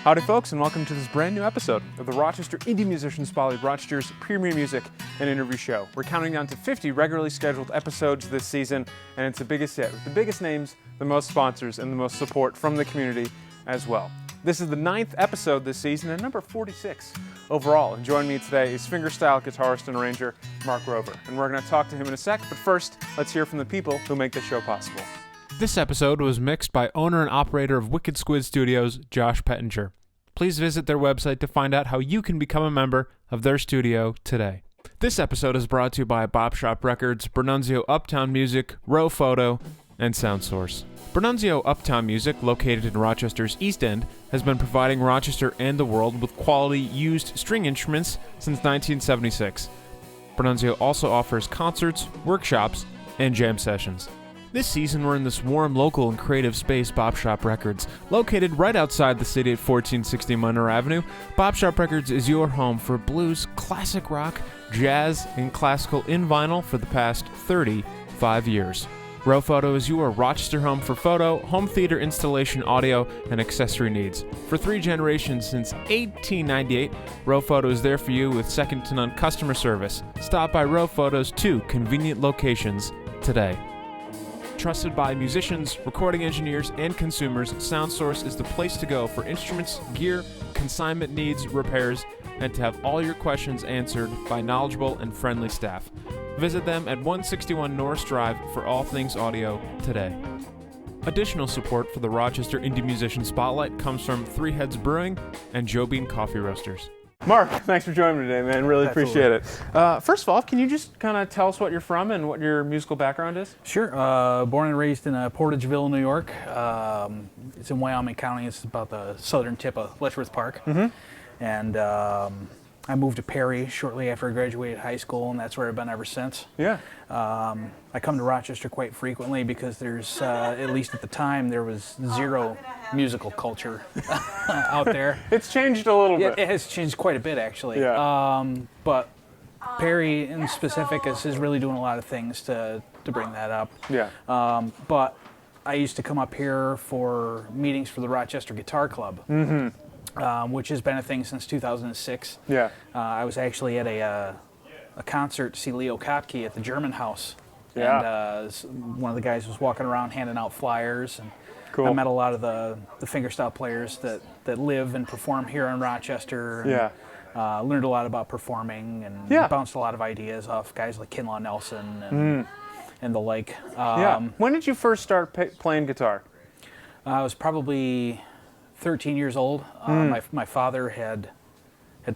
Howdy folks, and welcome to this brand new episode of the Rochester Indie Musician Spotlight, Rochester's premier music and interview show. We're counting down to 50 regularly scheduled episodes this season, and it's the biggest yet, with the biggest names, the most sponsors, and the most support from the community as well. This is the 9th episode this season, and number 46 overall. And joining me today is fingerstyle guitarist and arranger Mark Rover. And we're going to talk to him in a sec, but first, let's hear from the people who make this show possible. This episode was mixed by owner and operator of Wicked Squid Studios, Josh Pettinger. Please visit their website to find out how you can become a member of their studio today. This episode is brought to you by Bop Shop Records, Bernunzio Uptown Music, Rowe Photo, and Sound Source. Bernunzio Uptown Music, located in Rochester's East End, has been providing Rochester and the world with quality used string instruments since 1976. Bernunzio also offers concerts, workshops, and jam sessions. This season, we're in this warm, local, and creative space, Bop Shop Records. Located right outside the city at 1460 Monroe Avenue, Bop Shop Records is your home for blues, classic rock, jazz, and classical in vinyl for the past 35 years. Rowe Photo is your Rochester home for photo, home theater installation, audio, and accessory needs. For 3 generations since 1898, Rowe Photo is there for you with second-to-none customer service. Stop by Rowe Photo's 2 convenient locations today. Trusted by musicians, recording engineers, and consumers, Sound Source is the place to go for instruments, gear, consignment needs, repairs, and to have all your questions answered by knowledgeable and friendly staff. Visit them at 161 Norris Drive for all things audio today. Additional support for the Rochester Indie Musician Spotlight comes from Heads Brewing and Joe Bean Coffee Roasters. Mark, thanks for joining me today, man. Really appreciate it. First of all, can you just kind of tell us what you're from and what your musical background is? Sure. Born and raised in Portageville, New York. It's in Wyoming County. It's about the southern tip of Letchworth Park. Mm-hmm. And I moved to Perry shortly after I graduated high school, and that's where I've been ever since. Yeah. I come to Rochester quite frequently because there's, at least at the time, there was zero musical culture out there. It's changed a little bit. It has changed quite a bit, actually. Yeah. But Perry in specific is really doing a lot of things to bring that up. Yeah. But I used to come up here for meetings for the Rochester Guitar Club. Mm-hmm. Which has been a thing since 2006. Yeah. I was actually at a concert to see Leo Kottke at the German House. Yeah. And one of the guys was walking around handing out flyers. And cool. I met a lot of the fingerstyle players that live and perform here in Rochester. And, yeah. Learned a lot about performing and bounced a lot of ideas off guys like Kinlaw Nelson and the like. Yeah. When did you first start playing guitar? I was probably 13 years old. My father had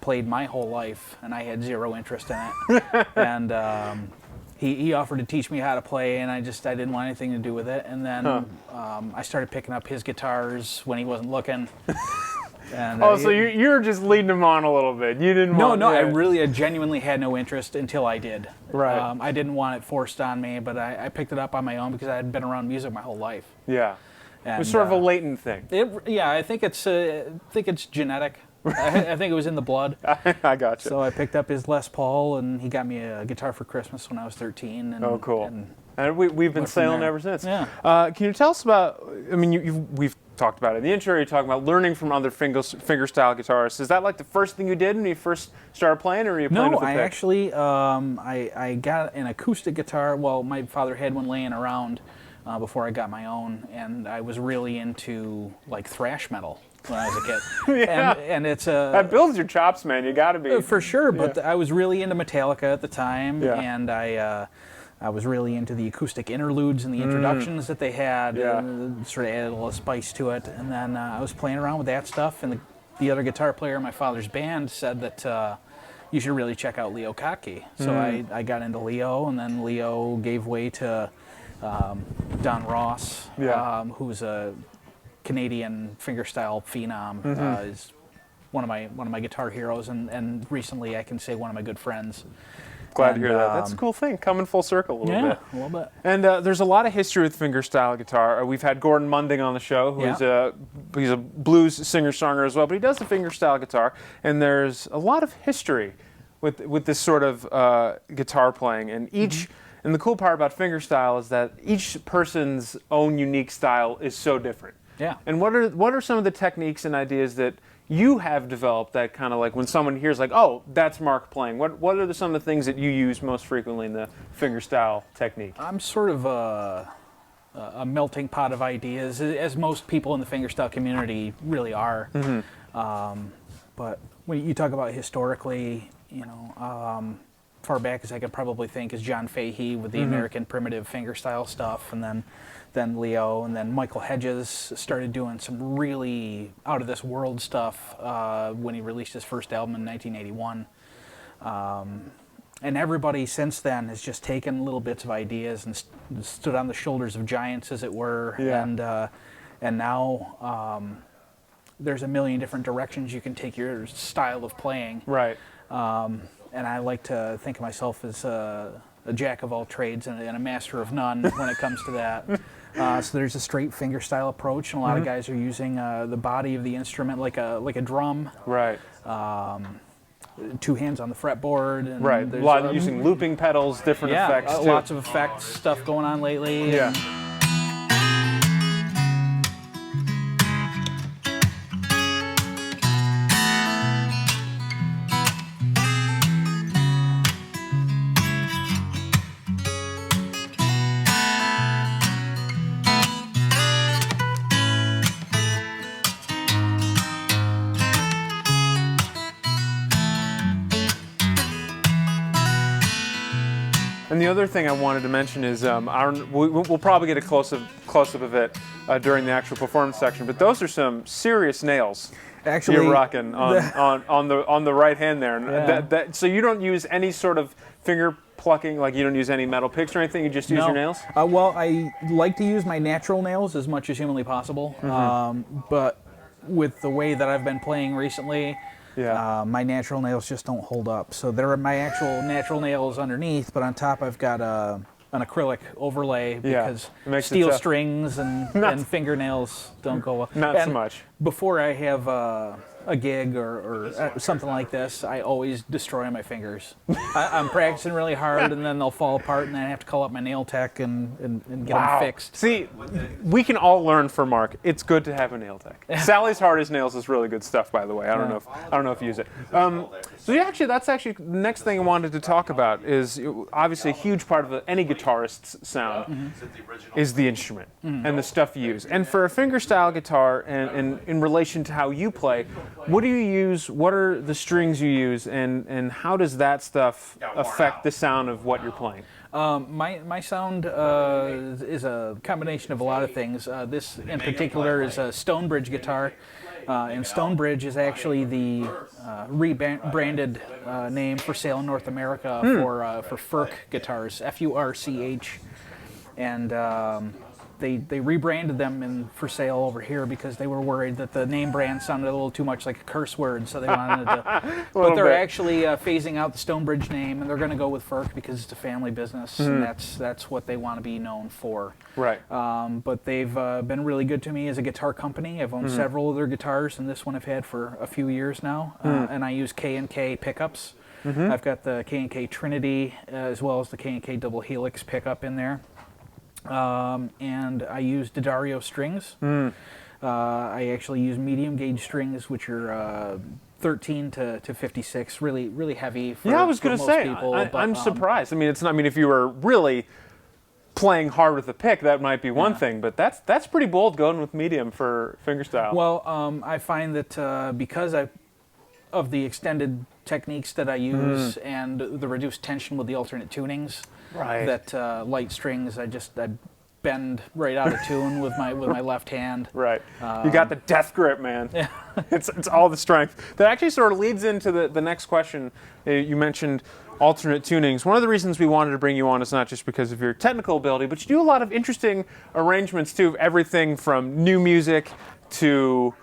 played my whole life, and I had zero interest in it. And he offered to teach me how to play, and I didn't want anything to do with it. And then I started picking up his guitars when he wasn't looking. And, so you're just leading him on a little bit. You didn't want... No, I genuinely had no interest until I did. Right. I didn't want it forced on me, but I picked it up on my own because I had been around music my whole life. Yeah. And, it was sort of a latent thing. I think it's genetic. I think it was in the blood. I gotcha. So I picked up his Les Paul, and he got me a guitar for Christmas when I was 13. And, oh, cool. And we've been sailing ever since. Yeah. Can you tell us about, I mean, we've talked about it in the intro, you're talking about learning from other fingerstyle guitarists. Is that like the first thing you did when you first started playing, or were you playing with a pick? No, I actually, I got an acoustic guitar. Well, my father had one laying around before I got my own, and I was really into like thrash metal when I was a kid. Yeah. And it's that builds your chops, man. You got to be for sure. But I was really into Metallica at the time, and I was really into the acoustic interludes and the introductions that they had. Yeah. Sort of added a little spice to it. And then I was playing around with that stuff, and the other guitar player in my father's band said that you should really check out Leo Kottke. So I got into Leo, and then Leo gave way to Don Ross, who's a Canadian fingerstyle phenom, is one of my guitar heroes, and recently I can say one of my good friends. Glad to hear that. That's a cool thing, coming full circle a little bit. Yeah, a little bit. And there's a lot of history with fingerstyle guitar. We've had Gordon Munding on the show, who's he's a blues singer-songwriter as well, but he does the fingerstyle guitar, and there's a lot of history with this sort of guitar playing, and each. And the cool part about fingerstyle is that each person's own unique style is so different. Yeah. And what are some of the techniques and ideas that you have developed that kind of like when someone hears like, oh, that's Mark playing. What are some of the things that you use most frequently in the fingerstyle technique? I'm sort of a melting pot of ideas, as most people in the fingerstyle community really are. But when you talk about historically, far back as I could probably think is John Fahey with the American primitive fingerstyle stuff, and then Leo, and then Michael Hedges started doing some really out of this world stuff when he released his first album in 1981. And everybody since then has just taken little bits of ideas and stood on the shoulders of giants, as it were. Yeah. And now there's a million different directions you can take your style of playing. Right. And I like to think of myself as a jack of all trades and a master of none when it comes to that. So there's a straight fingerstyle approach, and a lot of guys are using the body of the instrument like a drum. Right. Two hands on the fretboard. And right. A lot using looping pedals, different effects too. Lots of effects stuff going on lately. Yeah. And the other thing I wanted to mention is we'll probably get a close-up of it during the actual performance section, but those are some serious nails. Actually, you're rocking on the right hand there. And so you don't use any sort of finger plucking, like you don't use any metal picks or anything, you just use your nails? Well, I like to use my natural nails as much as humanly possible, but with the way that I've been playing recently, my natural nails just don't hold up. So there are my actual natural nails underneath, but on top I've got an acrylic overlay because steel strings and fingernails don't go well. Not so much. Before I have a gig or something like this, I always destroy my fingers. I'm practicing really hard, and then they'll fall apart, and then I have to call up my nail tech and get them fixed. See, we can all learn from Mark. It's good to have a nail tech. Sally's Hardest Nails is really good stuff, by the way. I don't know if you use it. That's actually the next thing I wanted to talk about is obviously a huge part of any guitarist's sound is the instrument and the stuff you use. And for a fingerstyle guitar, and in relation to how you play, what do you use? What are the strings you use, and how does that stuff affect the sound of what you're playing? My sound is a combination of a lot of things. This in particular is a Stonebridge guitar, and Stonebridge is actually the rebranded name for sale in North America for Furch guitars, F-U-R-C-H, and they rebranded them for sale over here because they were worried that the name brand sounded a little too much like a curse word, so they wanted to. But they're actually phasing out the Stonebridge name, and they're going to go with Furch because it's a family business, and that's what they want to be known for. Right. But they've been really good to me as a guitar company. I've owned several of their guitars, and this one I've had for a few years now. And I use K&K pickups. I've got the K&K Trinity as well as the K&K Double Helix pickup in there. And I use D'Addario strings. I actually use medium gauge strings, which are 13 to 56, really heavy for, I was going to say, people. I'm surprised. I mean, it's not. I mean, if you were really playing hard with a pick, that might be one thing, but that's pretty bold going with medium for fingerstyle. Well, I find that because of the extended techniques that I use and the reduced tension with the alternate tunings, that light strings I bend right out of tune with my left hand. Right. You got the death grip, man. Yeah. it's all the strength. That actually sort of leads into the next question. You mentioned alternate tunings. One of the reasons we wanted to bring you on is not just because of your technical ability, but you do a lot of interesting arrangements too, of everything from new music to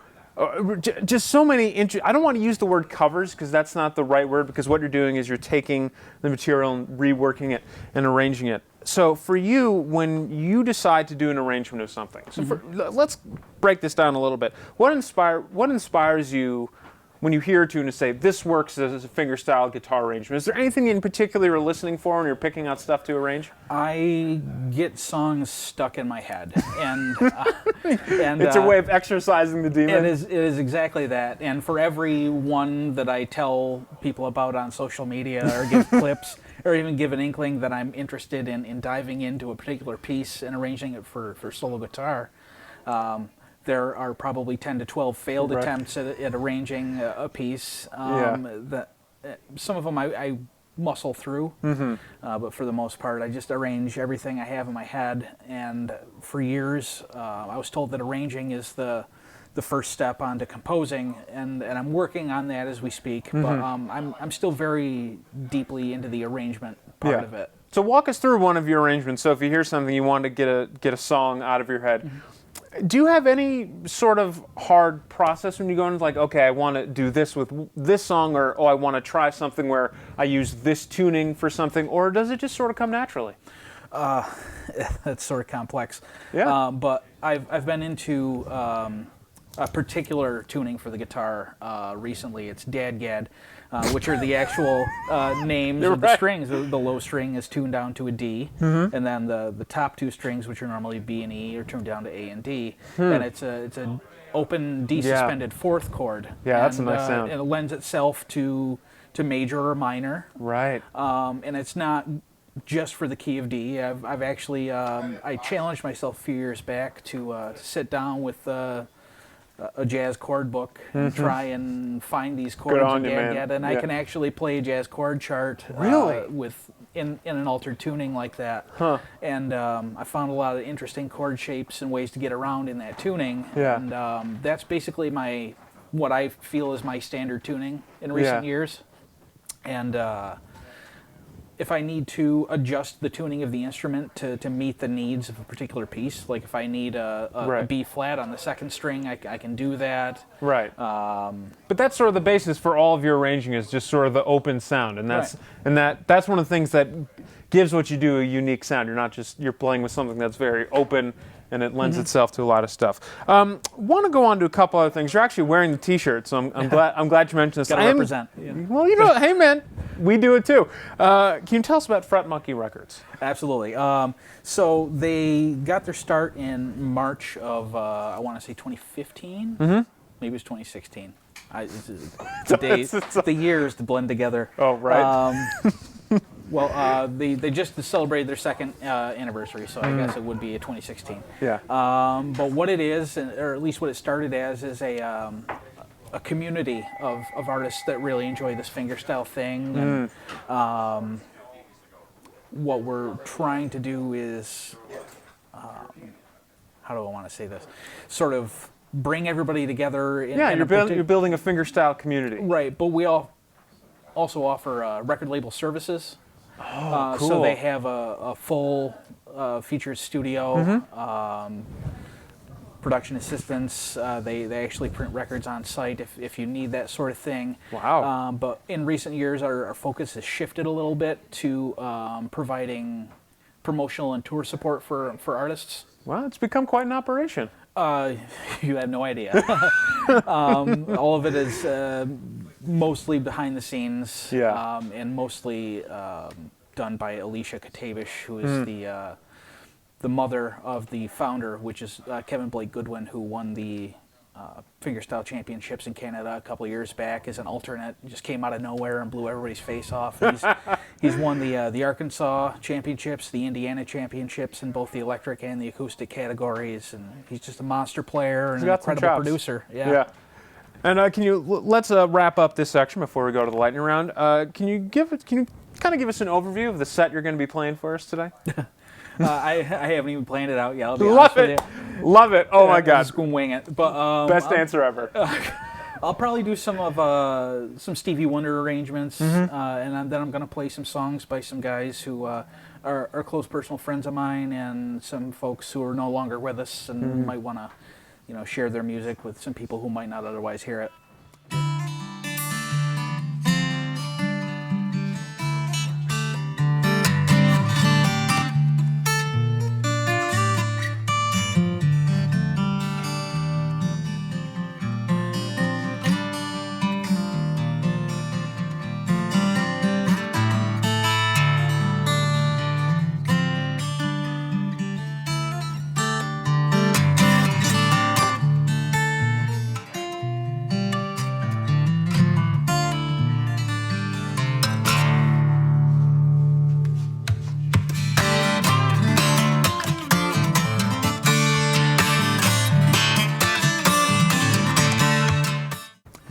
just so many I don't want to use the word covers because that's not the right word, because what you're doing is you're taking the material and reworking it and arranging it. So for you, when you decide to do an arrangement of something, so let's break this down a little bit. What inspires you when you hear a tune to say, this works as a fingerstyle guitar arrangement? Is there anything in particular you're listening for when you're picking out stuff to arrange? I get songs stuck in my head, and It's a way of exercising the demon. It is exactly that. And for every one that I tell people about on social media or give clips or even give an inkling that I'm interested in diving into a particular piece and arranging it for solo guitar, there are probably 10 to 12 failed attempts at arranging a piece. That some of them I muscle through, but for the most part, I just arrange everything I have in my head. And for years, I was told that arranging is the first step onto composing, and I'm working on that as we speak. But I'm still very deeply into the arrangement part of it. So walk us through one of your arrangements. So if you hear something, you want to get a song out of your head. Do you have any sort of hard process when you go into like, okay, I want to do this with this song, or I want to try something where I use this tuning for something, or does it just sort of come naturally? That's sort of complex. Yeah. But I've been into a particular tuning for the guitar recently. It's Dadgad, which are the actual names of the strings. The low string is tuned down to a D, and then the top two strings, which are normally B and E, are tuned down to A and D. And it's an open D suspended fourth chord. Yeah, that's a nice sound. And it lends itself to major or minor. Right. And it's not just for the key of D. I've actually I challenged myself a few years back to sit down with a jazz chord book and try and find these chords in Dadgad, and I can actually play a jazz chord chart with in an altered tuning like that. And I found a lot of interesting chord shapes and ways to get around in that tuning. And that's basically what I feel is my standard tuning in recent years. And if I need to adjust the tuning of the instrument to meet the needs of a particular piece, like if I need a B flat on the second string, I can do that. Right. But that's sort of the basis for all of your arranging, is just sort of the open sound, and that's that's one of the things that gives what you do a unique sound. You're playing with something that's very open, and it lends itself to a lot of stuff. Want to go on to a couple other things. You're actually wearing the T-shirt, so I'm glad you mentioned this. Gotta represent. Well, hey man, we do it too. Can you tell us about Fret Monkey Records? Absolutely. So they got their start in March of I want to say 2015. Maybe it was 2016. The years to blend together. Oh right. Well, they just celebrated their second anniversary, so I guess it would be a 2016. Yeah. But what it is, or at least what it started as, is a community of artists that really enjoy this fingerstyle thing. And, what we're trying to do is, how do I want to say this? Sort of bring everybody together. You're building a fingerstyle community. Right, but we also offer record label services. Oh, cool. So they have a full featured studio, production assistants. They actually print records on site if you need that sort of thing. Wow. But in recent years, our focus has shifted a little bit to providing promotional and tour support for artists. Well, it's become quite an operation. You have no idea. All of it is mostly behind the scenes, and mostly done by Alicia Katavish, who is the mother of the founder, which is Kevin Blake Goodwin, who won the fingerstyle championships in Canada a couple of years back as an alternate. Just came out of nowhere and blew everybody's face off. He's won the Arkansas championships, the Indiana championships in both the electric and the acoustic categories, and he's just a monster player and an incredible producer. Yeah. And let's wrap up this section before we go to the lightning round. Can you kind of give us an overview of the set you're going to be playing for us today? I haven't even planned it out yet. I'll be honest with you. Love it. Oh my God. I'm just going to wing it. But best answer ever. I'll probably do some Stevie Wonder arrangements, and then I'm going to play some songs by some guys who are close personal friends of mine, and some folks who are no longer with us and might want to, share their music with some people who might not otherwise hear it.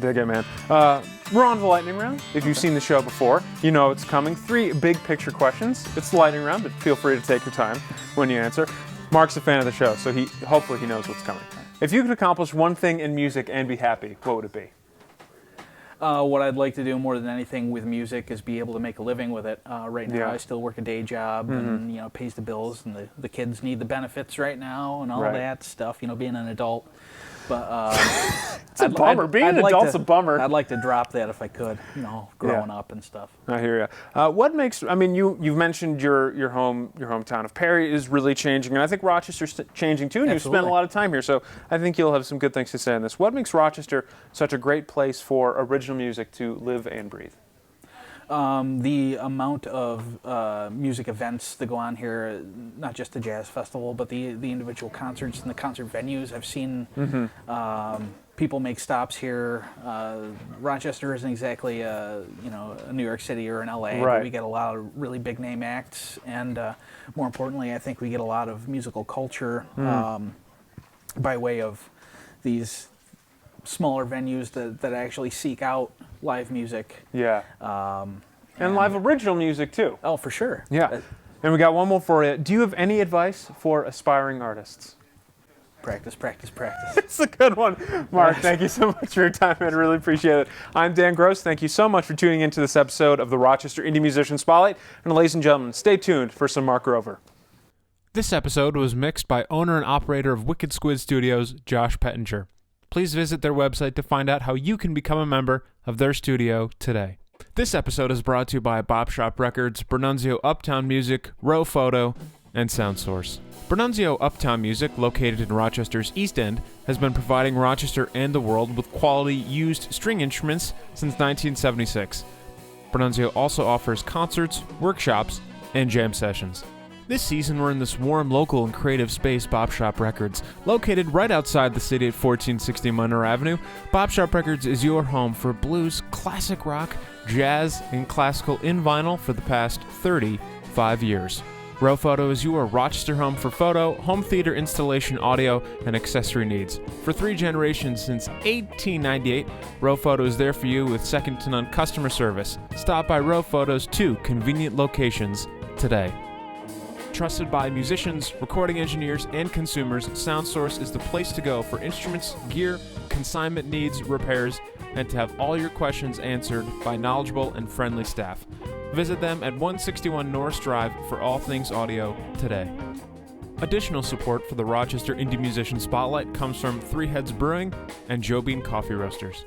Dig it, man. We're on the lightning round. If you've seen the show before, you know it's coming. 3 big picture questions. It's the lightning round, but feel free to take your time when you answer. Mark's a fan of the show, so hopefully he knows what's coming. If you could accomplish one thing in music and be happy, what would it be? What I'd like to do more than anything with music is be able to make a living with it. Right now, I still work a day job, and it pays the bills, and the kids need the benefits right now, and all that stuff. Being an adult. But it's a bummer. Being an adult's a bummer. I'd like to drop that if I could. Growing up and stuff. I hear you. What makes? I mean, you've mentioned your hometown of Perry is really changing, and I think Rochester's changing too. And you've spent a lot of time here, so I think you'll have some good things to say on this. What makes Rochester such a great place for original music to live and breathe? The amount of music events that go on here, not just the jazz festival, but the individual concerts and the concert venues. I've seen people make stops here. Rochester isn't exactly a New York City or an LA, but we get a lot of really big name acts, and more importantly, I think we get a lot of musical culture by way of these smaller venues that actually seek out live music. Yeah. And live original music too. Oh, for sure. Yeah. And we got one more for you. Do you have any advice for aspiring artists? Practice, practice, practice. It's a good one. Mark, thank you so much for your time, man. I really appreciate it. I'm Dan Gross. Thank you so much for tuning into this episode of the Rochester Indie Musician Spotlight. And ladies and gentlemen, stay tuned for some Mark Grover. This episode was mixed by owner and operator of Wicked Squid Studios, Josh Pettinger. Please visit their website to find out how you can become a member of their studio today. This episode is brought to you by Bop Shop Records, Bernunzio Uptown Music, Rowe Photo, and Sound Source. Bernunzio Uptown Music, located in Rochester's East End, has been providing Rochester and the world with quality used string instruments since 1976. Bernunzio also offers concerts, workshops, and jam sessions. This season, we're in this warm, local, and creative space, Bop Shop Records. Located right outside the city at 1460 Monroe Avenue, Bop Shop Records is your home for blues, classic rock, jazz, and classical in vinyl for the past 35 years. Rowe Photo is your Rochester home for photo, home theater installation, audio, and accessory needs. For 3 generations since 1898, Rowe Photo is there for you with second-to-none customer service. Stop by Rowe Photo's 2 convenient locations today. Trusted by musicians, recording engineers, and consumers, Sound Source is the place to go for instruments, gear, consignment needs, repairs, and to have all your questions answered by knowledgeable and friendly staff. Visit them at 161 Norris Drive for all things audio today. Additional support for the Rochester Indie Musician Spotlight comes from 3 Heads Brewing and Joe Bean Coffee Roasters.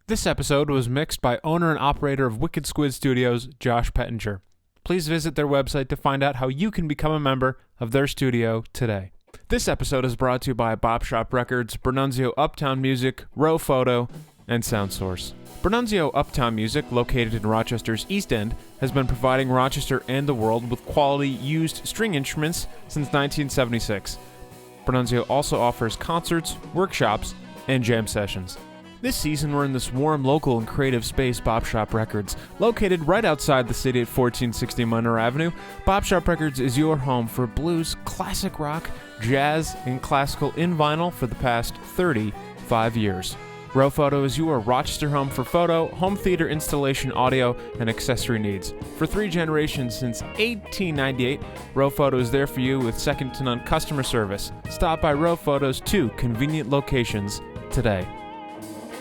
This episode was mixed by owner and operator of Wicked Squid Studios, Josh Pettinger. Please visit their website to find out how you can become a member of their studio today. This episode is brought to you by Bop Shop Records, Bernunzio Uptown Music, Rowe Photo, and Sound Source. Bernunzio Uptown Music, located in Rochester's East End, has been providing Rochester and the world with quality used string instruments since 1976. Bernunzio also offers concerts, workshops, and jam sessions. This season, we're in this warm, local, and creative space, Bop Shop Records. Located right outside the city at 1460 Monroe Avenue, Bop Shop Records is your home for blues, classic rock, jazz, and classical in vinyl for the past 35 years. Rowe Photo is your Rochester home for photo, home theater installation, audio, and accessory needs. For 3 generations since 1898, Rowe Photo is there for you with second-to-none customer service. Stop by Rowe Photo's 2 convenient locations today.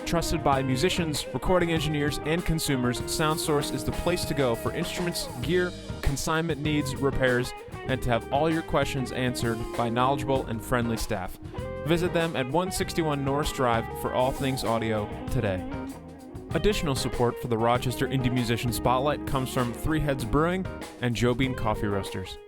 Trusted by musicians, recording engineers, and consumers, Sound Source is the place to go for instruments, gear, consignment needs, repairs, and to have all your questions answered by knowledgeable and friendly staff. Visit them at 161 Norris Drive for all things audio today. Additional support for the Rochester Indie Musician Spotlight comes from 3 Heads Brewing and Joe Bean Coffee Roasters.